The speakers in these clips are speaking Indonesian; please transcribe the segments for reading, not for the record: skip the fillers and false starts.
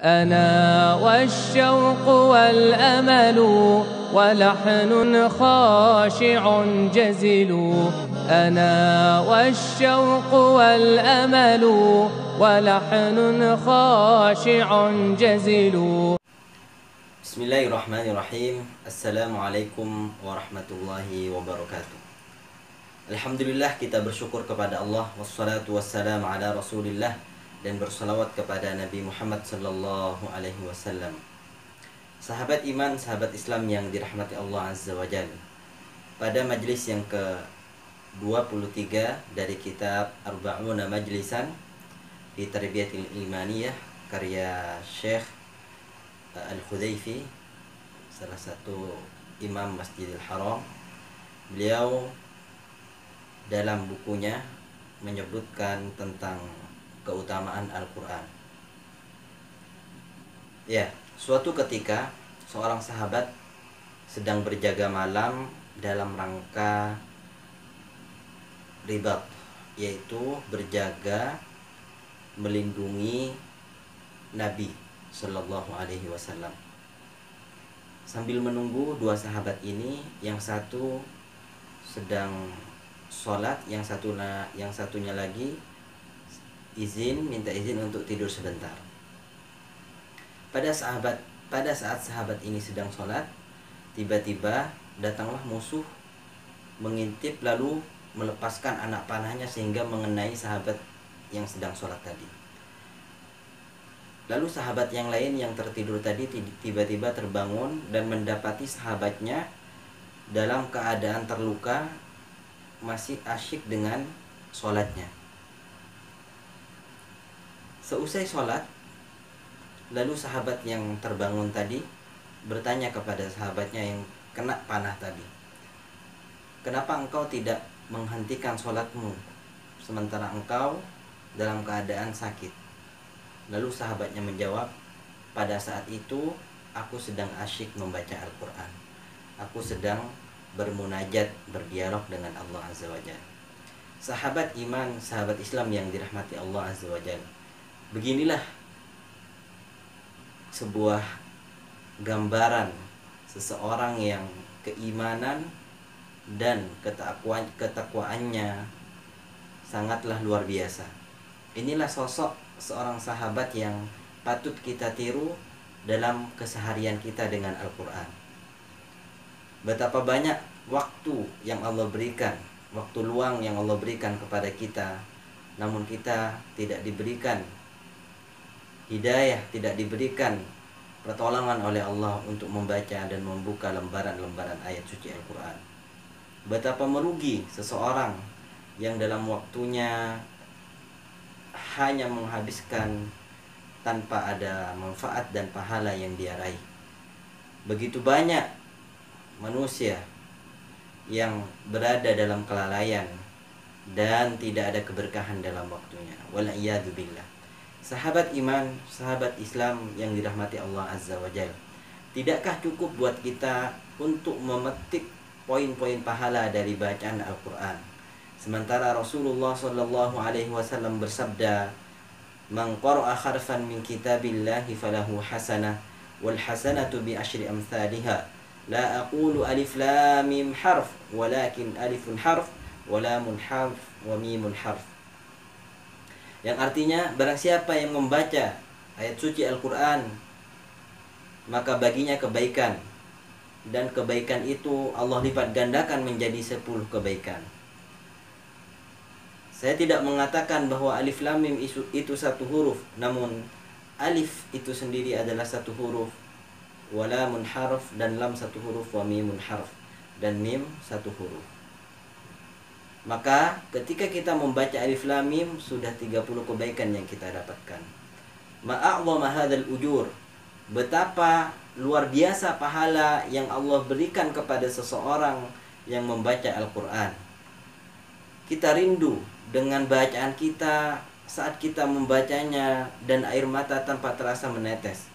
أنا والشوق والأمل ولحن خاشع جزل أنا والشوق والأمل ولحن خاشع جزل. Bismillahirrahmanirrahim. Assalamualaikum warahmatullahi wabarakatuh. Alhamdulillah, kita bersyukur kepada Allah, wassalatu wassalamu ala Rasulillah, dan bersalawat kepada Nabi Muhammad sallallahu alaihi wasallam. Sahabat iman, sahabat Islam yang dirahmati Allah Azza wa Jalla, pada majlis yang ke-23 dari kitab Arba'una Majlisan di Tarbiyatil Imaniyah karya Syekh Al-Khudaifi, salah satu imam Masjidil Haram. Beliau dalam bukunya menyebutkan tentang keutamaan Al-Quran. Ya, suatu ketika seorang sahabat sedang berjaga malam dalam rangka ribat, yaitu berjaga melindungi Nabi Sallallahu Alaihi Wasallam. Sambil menunggu dua sahabat ini, yang satu sedang sholat, yang satunya lagi minta izin untuk tidur sebentar. Pada saat sahabat ini sedang sholat, tiba-tiba datanglah musuh mengintip lalu melepaskan anak panahnya sehingga mengenai sahabat yang sedang sholat tadi. Lalu sahabat yang lain yang tertidur tadi tiba-tiba terbangun dan mendapati sahabatnya dalam keadaan terluka, masih asyik dengan sholatnya. Seusai sholat, lalu sahabat yang terbangun tadi bertanya kepada sahabatnya yang kena panah tadi, "Kenapa engkau tidak menghentikan sholatmu sementara engkau dalam keadaan sakit?" Lalu sahabatnya menjawab, "Pada saat itu aku sedang asyik membaca Al-Quran. Aku sedang bermunajat, berdialog dengan Allah Azza wa Jalla." Sahabat iman, sahabat Islam yang dirahmati Allah Azza wa Jalla, beginilah sebuah gambaran seseorang yang keimanan dan ketakwaannya sangatlah luar biasa. Inilah sosok seorang sahabat yang patut kita tiru dalam keseharian kita dengan Al-Quran. Betapa banyak waktu yang Allah berikan, waktu luang yang Allah berikan kepada kita, namun kita tidak diberikan hidayah, tidak diberikan pertolongan oleh Allah untuk membaca dan membuka lembaran-lembaran ayat suci Al-Quran. Betapa merugi seseorang yang dalam waktunya hanya menghabiskan tanpa ada manfaat dan pahala yang dia raih. Begitu banyak manusia yang berada dalam kelalaian dan tidak ada keberkahan dalam waktunya. Wal'iyadzubillah. Sahabat iman, sahabat Islam yang dirahmati Allah Azza wa Jalla, tidakkah cukup buat kita untuk memetik poin-poin pahala dari bacaan Al-Quran? Sementara Rasulullah sallallahu alaihi wasallam bersabda, "Man qara'a harfan min kitabillahi falahu hasanah wal hasanatu bi asyri amsalihha. La aqulu alif lam mim harf, walakin alifun harf wa lamun harf wa mimun harf." Yang artinya, barang siapa yang membaca ayat suci Al-Quran, maka baginya kebaikan, dan kebaikan itu Allah lipat gandakan menjadi 10 kebaikan. Saya tidak mengatakan bahwa alif lam mim itu satu huruf, namun alif itu sendiri adalah satu huruf, wa lamun harf, dan lam satu huruf, wa mimun harf, dan mim satu huruf. Maka ketika kita membaca alif lam mim, sudah 30 kebaikan yang kita dapatkan. Ma'a'zama hadzal ujur. Betapa luar biasa pahala yang Allah berikan kepada seseorang yang membaca Al-Quran. Kita rindu dengan bacaan kita saat kita membacanya dan air mata tanpa terasa menetes.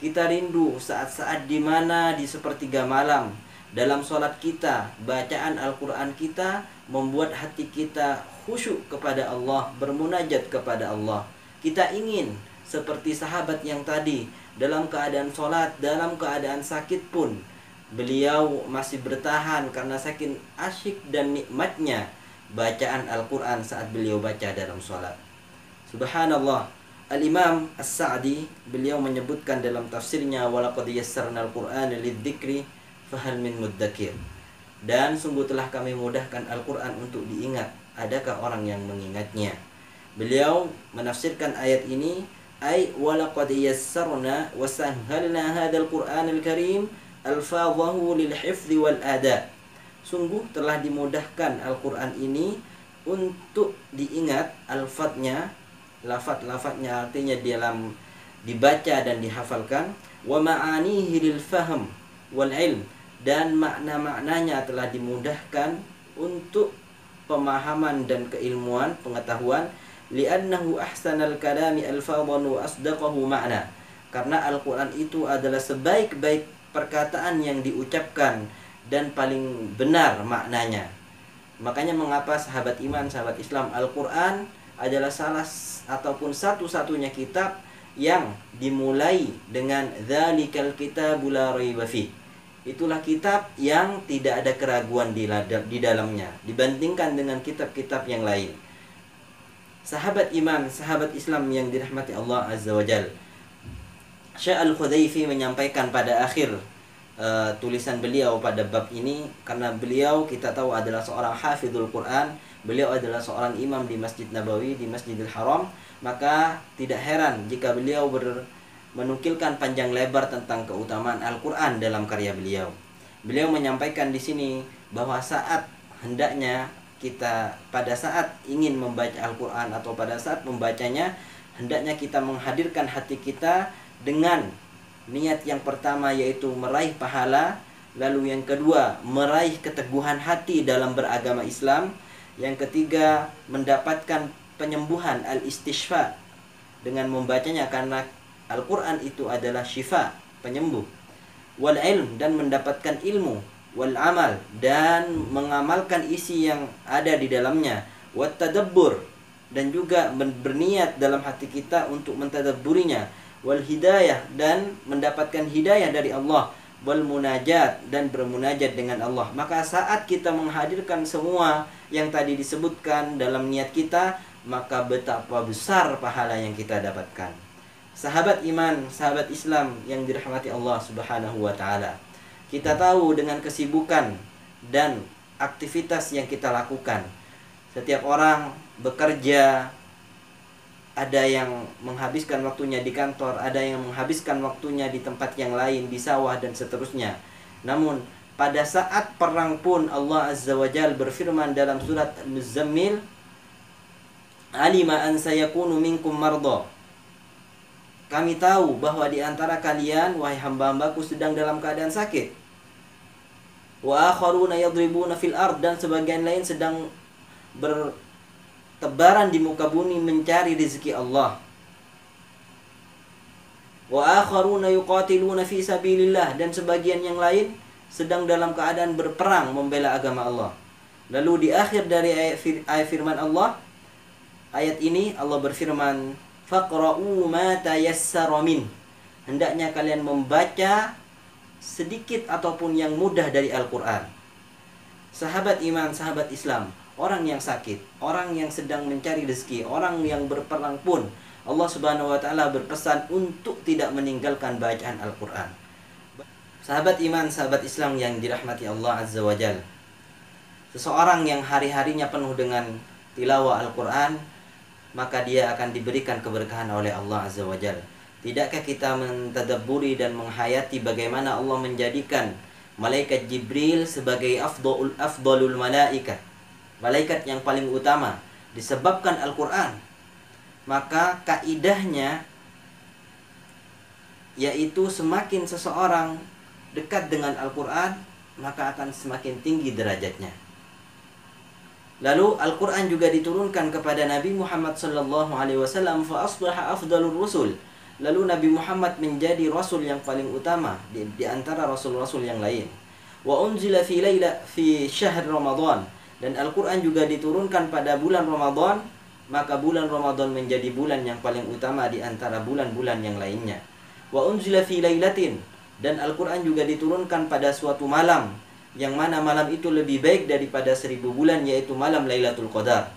Kita rindu saat-saat di mana di sepertiga malam dalam sholat kita, bacaan Al-Quran kita membuat hati kita khusyuk kepada Allah, bermunajat kepada Allah. Kita ingin seperti sahabat yang tadi, dalam keadaan sholat, dalam keadaan sakit pun beliau masih bertahan karena saking asyik dan nikmatnya bacaan Al-Quran saat beliau baca dalam sholat. Subhanallah, Al-Imam As-Sa'di beliau menyebutkan dalam tafsirnya, walaqad yassarnal Qur'ana lidzikri fahal min mudzakir. Dan sungguh telah kami mudahkan Al-Quran untuk diingat, adakah orang yang mengingatnya? Beliau menafsirkan ayat ini, ay walaqad yassarna wa sahhalna hadzal Qur'anal karim alfadhahu lil hifdzi wal ada. Sungguh telah dimudahkan Al-Quran ini untuk diingat, alfatnya, lafaz-lafaznya artinya dalam dibaca dan dihafalkan, wa ma'anihi lil fahm wal ilm, dan makna-maknanya telah dimudahkan untuk pemahaman dan keilmuan, pengetahuan, li'annahu ahsanal kalami alfadhan wa asdaqahu ma'na, karena Al-Quran itu adalah sebaik-baik perkataan yang diucapkan dan paling benar maknanya. Makanya mengapa sahabat iman, sahabat Islam, Al-Quran adalah salah ataupun satu-satunya kitab yang dimulai dengan dzalikal kitabul la raiba fi. Itulah kitab yang tidak ada keraguan di dalamnya dibandingkan dengan kitab-kitab yang lain. Sahabat iman, sahabat Islam yang dirahmati Allah Azza wa Jalla, Syekh Al-Khudaifi menyampaikan pada akhir tulisan beliau pada bab ini, karena beliau kita tahu adalah seorang hafizul Quran, beliau adalah seorang imam di Masjid Nabawi, di Masjidil Haram, maka tidak heran jika beliau menukilkan panjang lebar tentang keutamaan Al-Quran dalam karya beliau. Beliau menyampaikan di sini bahwa saat hendaknya kita pada saat ingin membaca Al-Quran atau pada saat membacanya, hendaknya kita menghadirkan hati kita dengan niat yang pertama, yaitu meraih pahala, lalu yang kedua meraih keteguhan hati dalam beragama Islam, yang ketiga mendapatkan penyembuhan al-istishfa dengan membacanya, karena Al-Quran itu adalah syifa, penyembuh, wal ilm, dan mendapatkan ilmu, wal amal, dan mengamalkan isi yang ada di dalamnya, wat tadabbur, dan juga berniat dalam hati kita untuk mentadabburinya, wal hidayah, dan mendapatkan hidayah dari Allah, wal munajat, dan bermunajat dengan Allah. Maka saat kita menghadirkan semua yang tadi disebutkan dalam niat kita, maka betapa besar pahala yang kita dapatkan. Sahabat iman, sahabat Islam yang dirahmati Allah Subhanahu wa ta'ala, kita tahu dengan kesibukan dan aktivitas yang kita lakukan, setiap orang bekerja, ada yang menghabiskan waktunya di kantor, ada yang menghabiskan waktunya di tempat yang lain, di sawah dan seterusnya. Namun pada saat perang pun Allah Azza wa Jalla berfirman dalam surat Al-Muzammil, alima an sayakunu minkum marda, kami tahu bahwa di antara kalian, wahai hamba-hambaku, sedang dalam keadaan sakit. Wa akharuna yadribuna fil ard, dan sebagian lain sedang bertebaran di muka bumi mencari rezeki Allah. Wa akharuna yuqatiluna fi sabilillah, dan sebagian yang lain sedang dalam keadaan berperang membela agama Allah. Lalu di akhir dari ayat firman Allah, ayat ini Allah berfirman, faqra'u ma tayassara min, hendaknya kalian membaca sedikit ataupun yang mudah dari Al-Quran. Sahabat iman, sahabat Islam, orang yang sakit, orang yang sedang mencari rezeki, orang yang berperang pun, Allah Subhanahu wa ta'ala berpesan untuk tidak meninggalkan bacaan Al-Quran. Sahabat iman, sahabat Islam yang dirahmati Allah Azza wa Jalla, seseorang yang hari-harinya penuh dengan tilawah Al-Quran, maka dia akan diberikan keberkahan oleh Allah Azza wa Jalla. Tidakkah kita mentadabburi dan menghayati bagaimana Allah menjadikan malaikat Jibril sebagai afdalul malaikat, malaikat yang paling utama, disebabkan Al-Quran. Maka kaidahnya yaitu semakin seseorang dekat dengan Al-Quran, maka akan semakin tinggi derajatnya. Lalu Al-Quran juga diturunkan kepada Nabi Muhammad sallallahu alaihi wasallam, fa asbaha afdalur rusul. Lalu Nabi Muhammad menjadi rasul yang paling utama di antara rasul-rasul yang lain. Wa unzila fi syahr Ramadan, dan Al-Quran juga diturunkan pada bulan Ramadan, maka bulan Ramadan menjadi bulan yang paling utama di antara bulan-bulan yang lainnya. Wa unzila fi lailatin, dan Al-Quran juga diturunkan pada suatu malam, yang mana malam itu lebih baik daripada 1000 bulan, yaitu malam Lailatul Qadar.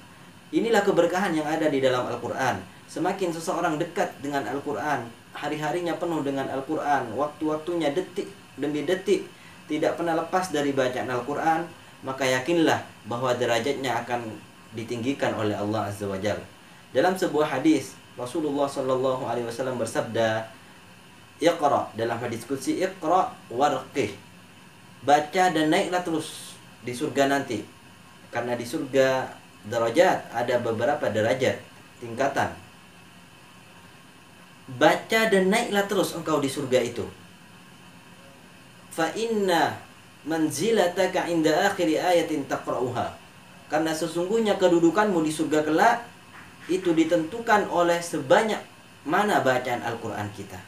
Inilah keberkahan yang ada di dalam Al-Quran. Semakin seseorang dekat dengan Al-Quran, hari-harinya penuh dengan Al-Quran, waktu-waktunya detik demi detik tidak pernah lepas dari bacaan Al-Quran, maka yakinlah bahwa derajatnya akan ditinggikan oleh Allah Azza wa Jalla. Dalam sebuah hadis, Rasulullah SAW bersabda, Iqra, dalam hadis qudsi, Iqra warqih, baca dan naiklah terus di surga nanti. Karena di surga derajat, ada beberapa derajat, tingkatan. Baca dan naiklah terus engkau di surga itu. Fa inna manzilataka inda akhiri ayatin taqra'uha, karena sesungguhnya kedudukanmu di surga kelak itu ditentukan oleh sebanyak mana bacaan Al-Quran kita.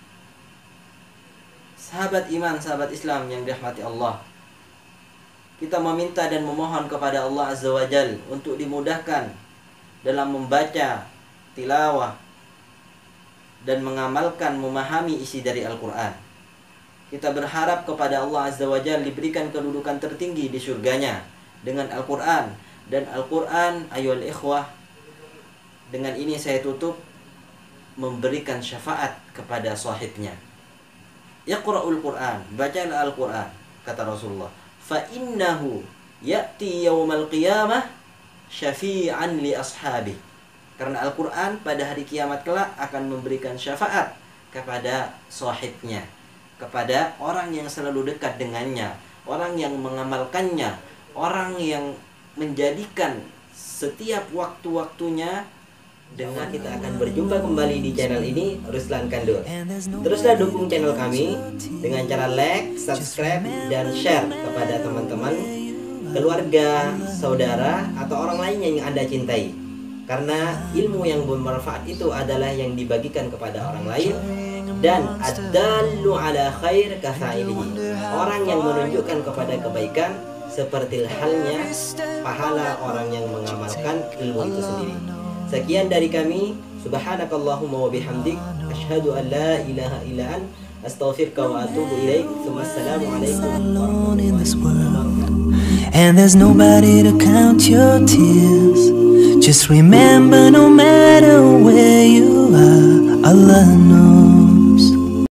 Sahabat iman, sahabat Islam yang dirahmati Allah, kita meminta dan memohon kepada Allah Azza wa Jal untuk dimudahkan dalam membaca, tilawah, dan mengamalkan, memahami isi dari Al-Quran. Kita berharap kepada Allah Azza wa Jal diberikan kedudukan tertinggi di surganya dengan Al-Quran. Dan Al-Quran, ayyuhal ikhwah, dengan ini saya tutup, memberikan syafaat kepada sahibnya. Iqra'ul Quran, bacalah Al-Quran, kata Rasulullah, fa innahu ya'ti yawmal qiyamah syafi'an li ashabi, karena Al-Quran pada hari kiamat kelak akan memberikan syafaat kepada sahibnya, kepada orang yang selalu dekat dengannya, orang yang mengamalkannya, orang yang menjadikan setiap waktu-waktunya. Dengan kita akan berjumpa kembali di channel ini, Ruslan Kandur. Teruslah dukung channel kami dengan cara like, subscribe, dan share kepada teman-teman, keluarga, saudara, atau orang lainnya yang Anda cintai. Karena ilmu yang bermanfaat itu adalah yang dibagikan kepada orang lain. Dan ad-dallu ala khair kafa'ilihi, orang yang menunjukkan kepada kebaikan seperti halnya pahala orang yang mengamalkan ilmu itu sendiri. Sekian dari kami. Subhanakallahumma wa bihamdik, asyhadu an la ilaha illa ant, astaghfiruka wa atubu ilaik. Wassalamu alaikum warahmatullahi wabarakatuh. And there's nobody to count your tears. Just remember, no matter where you are, Allah knows.